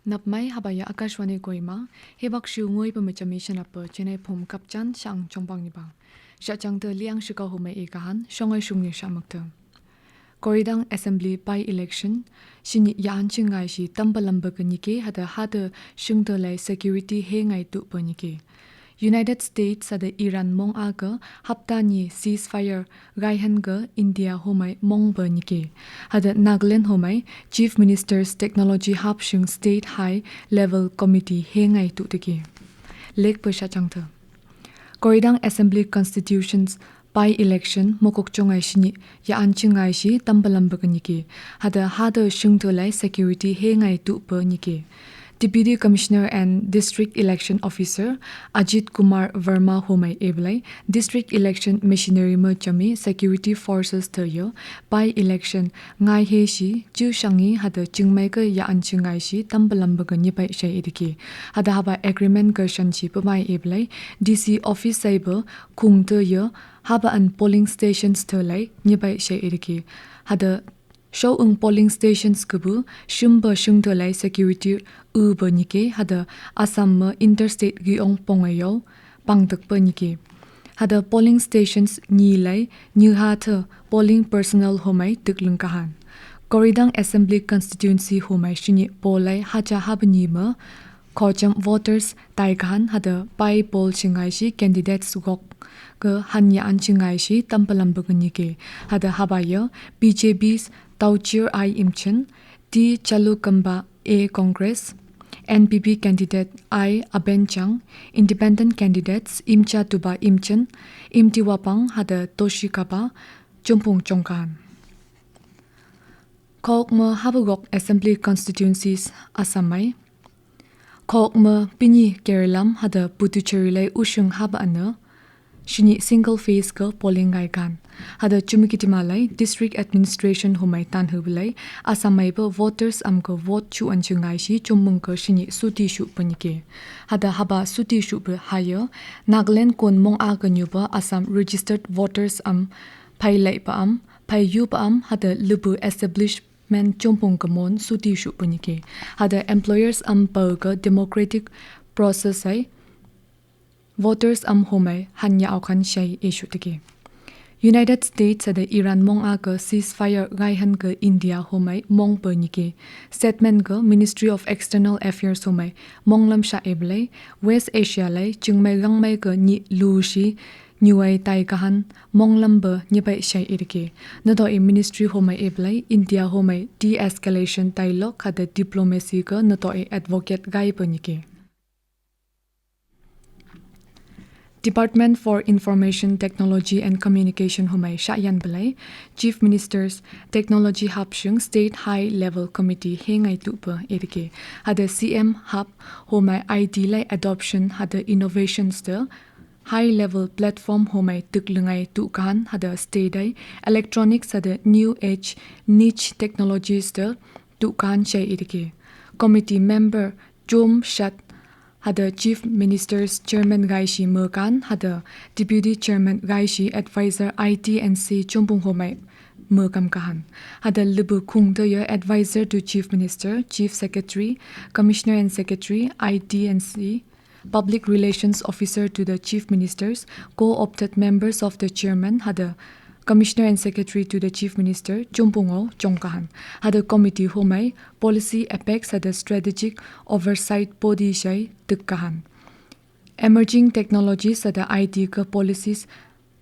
Napmai habaya Akashvani Kohima, hebak shu ngoi pemecami shanapa Chennai Phom kapchan shang chongpang nibang. Shachang te liang shika hume ekahan, shongai shungni shamakta. Koridang Assembly by-election, shini yaan chingai shi tambalamba nike hada shungta lay security he ngai tu nike. United States ada Iran mong aga hapta ni ceasefire gaihan ga India homai mong nike. Hada Nagaland homai Chief Minister's Technology Hapshung State High Level Committee he ngai tu tiki. Lek changta. Koridang Assembly Constitutions by-election mokok chongai shini ya anchingai shi tambalamba nike. Hada shungta lay security he ngai tu nike. Deputy Commissioner and District Election Officer Ajit Kumar Verma Homai Eblai District Election Machinery Merchami Security Forces Thayo by-election ngai he shi chu shangi hada chingmai ka ya an chingai shi tambalamba ga nipai shai idiki hada haba agreement ka shanchi pamai Eblai DC office saiba khung thayo haba an polling stations thalai nipai shai idiki hada show polling stations kubu shumba shungtolai security nike hada Assam interstate gi ong pongayo pangtak nike hada polling stations nilai nyha polling personnel homai tiklungkahan Koridang Assembly constituency homai shini polai hacha habni ma khocham voters taikhan hada pai poll chingai shi candidates gok ka hanya an chingai shi tampalam nike hada habaya BJP's Tauchir I Imchen, T Chalukamba A Congress, NPP candidate I Abenchang, independent candidates Imcha Tuba Imchen, Imtiwapang hada Toshikapa, Chumpung Chongkan. Kokma Habagok Assembly Constituencies Asamai, Kokma Pini Keralam hada Putucherilai Ushung Haba Ana, Shini single phase ka polling gai kan hada chumikitimalai district administration homai tan hubilai asamai ba voters amko vote chu anchungai shi chumung ka shini suti shu panike hada haba suti shu ba haya Nagaland kon mong aga nyuba Assam registered voters phailai pa phaiyu pa hada lubu establishment chumpung ka mon suti shu panike hada employers pa ka democratic process ai voters homai hanya aukan shay issue tiki. United States ada Iran mong aga ceasefire gaihan ke India homai mong nike. Statement ke Ministry of External Affairs homai monglam sha eblai West Asia lai chingmai gangmai ke ni lushi nyuai tai kahan monglam ba nyipai shay irike. Nado Ministry homai eblai India homai de-escalation dialogue ada diplomacy ke nado advocate gai nike. Department for Information Technology and Communication homai Shayan Belai, Chief Minister's Technology Hapshung State High Level Committee hengai tupa erike. Hada CM Hub homai ID lai adoption hada innovation still high level platform homai tuklungai tukan hada stay electronics hada new age niche technology still tukan shay erike. Committee member Jom Shat hada Chief Minister's Chairman Gaishi Merkan hada Deputy Chairman Gaishi Advisor IT&C Chumpung homai Merkam kahan hada Libu Kung ya Advisor to Chief Minister, Chief Secretary, Commissioner and Secretary IT&C, Public Relations Officer to the Chief Ministers, co-opted members of the Chairman hada Commissioner and Secretary to the Chief Minister, Chumpungo Chongkahan. Hada committee homai policy apex hada strategic oversight body shay tukkahan. Emerging technologies hada IT ka policies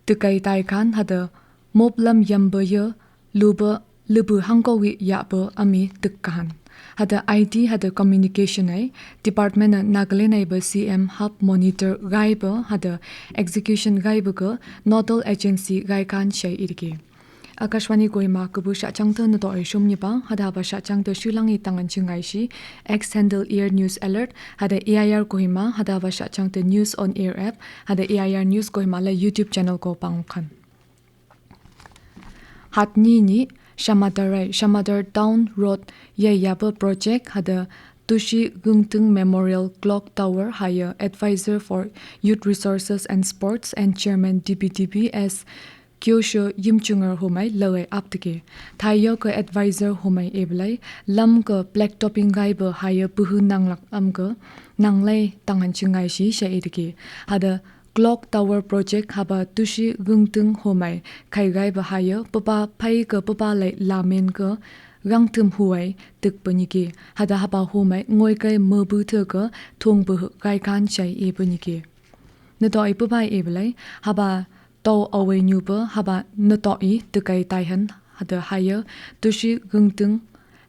tukai taikan hada moblam yambaya lubu hangkowi yaba ami tukkahan. Hada IT hada communication ay department Nagaland ay ba CM Hub monitor gai ba hada execution gai ba ka nodal agency gai kan shay irike. Akashvani Kohima kubu shachangta na to ay shumni ba hada ba shachangta shulangi tangan chingai shi X handle air news alert hada AIR Kohima hada ba shachangta news on air app hada AIR news Kohima la YouTube channel ko pangkan. Hatni ni Shamadar Town Road Yayaba project hada Tushi Gungtung Memorial Clock Tower hire advisor for Youth Resources and Sports and Chairman DPTP as Kyosho Yimchunger Homai Lowe Aptike. Thayo ka advisor Homai Eblai Lam ka Black Topping Gaiber hire Puhu Nanglak Amka Nanglai Tangan Chingai Shi Shaidike. Hada Clock Tower Project haba Tushi Gungtung Homai Kai Gaiber hire Papa Pai ka Papa Lai Lamen ka Rang tum huai tuk panike hada haba homai ngoi kai merbu thaka thong bu kai kan chai e panike na to ipu bai e blai haba to away nyu pa haba na to I tukai tai han hada higher tushi gungtung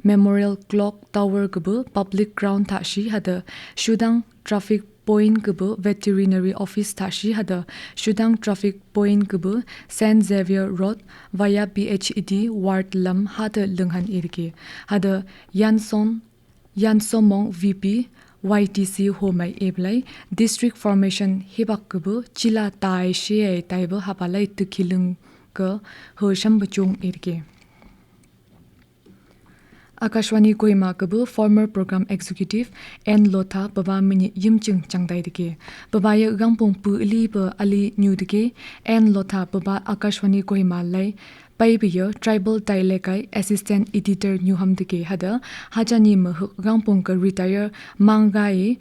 Memorial Clock Tower gubu public ground thashi hada shudang traffic point gubu veterinary office thashi hada shudang traffic point gubu Saint Xavier Road via BHED ward lam hada lunghan irke hada Yansomong VP YTC homai eblai district formation hibak gubu chila tai she taiba habalai tukilung ka hosham bachung irke Akashvani Kohima Kabu, former program executive, and Lotha Baba Mini Yimchung Changdai Dike. Babaya Gampung Pu Liba Ali New Dike, and Lotha Baba Akashvani Kohima Lai, Paibiyo, Tribal Dialect Assistant Editor New Ham Dike Hada, Hajani Mahuk Gampung ka retire Mangai,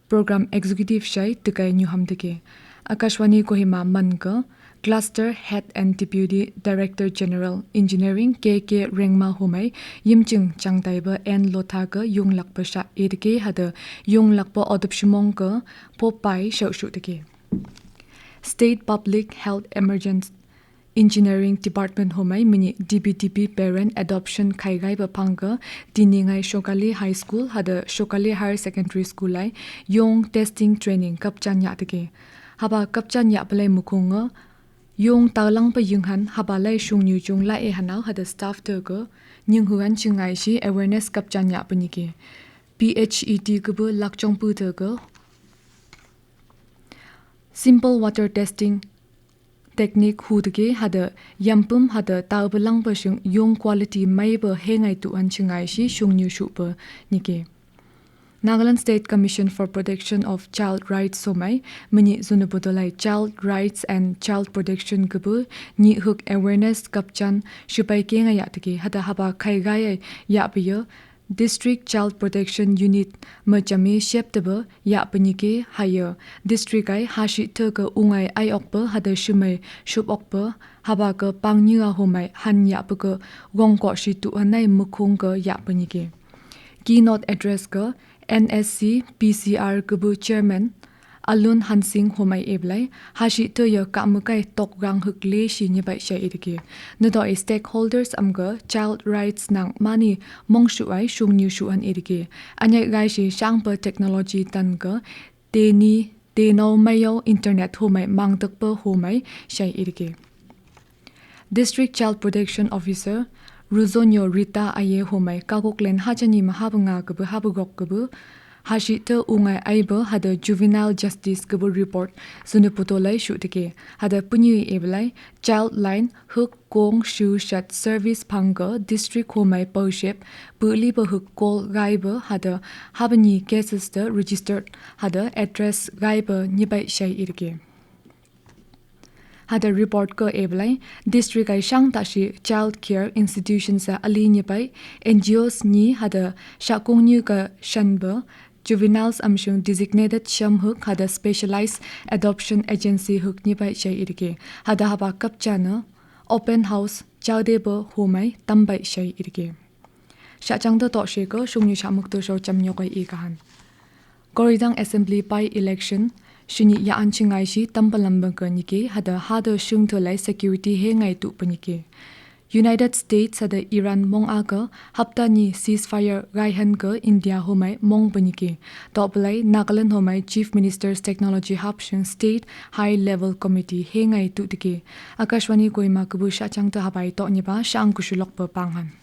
program executive Shai Tukai New Ham Dike. Akashvani Kohima Manka, Cluster Head and Deputy Director General Engineering KK Rengma Homai Yimchung Changtaiba and Lothaga Yung Lakpa Sha Edike Hada Yung Lakpa Odopshimong ka Popai Shaushutake. State Public Health Emergency Engineering Department Homai Mini DBTP Parent Adoption Kaigai Bapanga Diningai Shokali High School Hada Shokali Higher Secondary School Lai Yung Testing Training Kapchan Yatake. Haba Kapchan Yaplay Mukunga Yung talang pa yunghan habalay shung yu chung la e hanaw hada staff tergo nyung huan chungai shi awareness kapchan ya panike PHET gubu lakchong pu tergo simple water testing technique hudge hada yampum hada tawbalang pa shung yung quality mai ba hengai tu an chungai shi shung yu shu pa nike Nagaland State Commission for Protection of Child Rights Somai mini zunubudolai Child Rights and Child Protection gubu ni hook awareness kapchan shupai kenga yatike hada haba khaigaya yapiyo District Child Protection Unit machami sheptaba yapanike higher district ai hashi thaka ungai ai okpa hada shumai shub okpa haba ka pangnya homai han yapaka gongko shi tu anai mukhung ka yapanike keynote address ka NSC PCR Gubu Chairman Alun Hansing Homai Eblai Hashi to your Kamukai Tok Rang Hukle Shi Nibai Shaidike. Nudo is stakeholders amga child rights nang mani mongshuai shung new shu an edike. Anya gaishi shangpa technology tanga teni teno mayo internet homai mangtakpa homai shai edike. District Child Protection Officer Ruzonyo Rita Aye Homai Kakoklen Hajani Mahabanga Gabu Habugok Gabu Hashita Ungai Aiba had a juvenile justice Gabu report Sunuputolai Shutike had a Punui Eblai Child Line Hook Gong Shu Shat Service Panga District Homai Poship Puliba Hook Call Gaiba had a Habani cases the registered had a address Gaiba Nibai Shai Irke. Hada report ko eblai district ai shang tashi child care institutions sa ali ni pai NGOs ni hada shakung ni ka shanba juveniles amshung designated sham hook hada specialized adoption agency hook ni pai shai irke hada haba kapchana open house chawdeba homai tambai shai irke shachang da to she ko shungni shamuk to sho chamnyo kai ikahan Koridang Assembly by election Shuni ya anchingai shi tampalambang ka nike hada shung tholai security he ngai tu panike United States hada Iran mong aga hapta ni ceasefire gaihan ka India homai mong panike toplai Nagaland homai Chief Minister's Technology Hub shung State High Level Committee he ngai tu tike Akashvani Kohima kubu shachang ta habai to niba shang kushulok pa panghan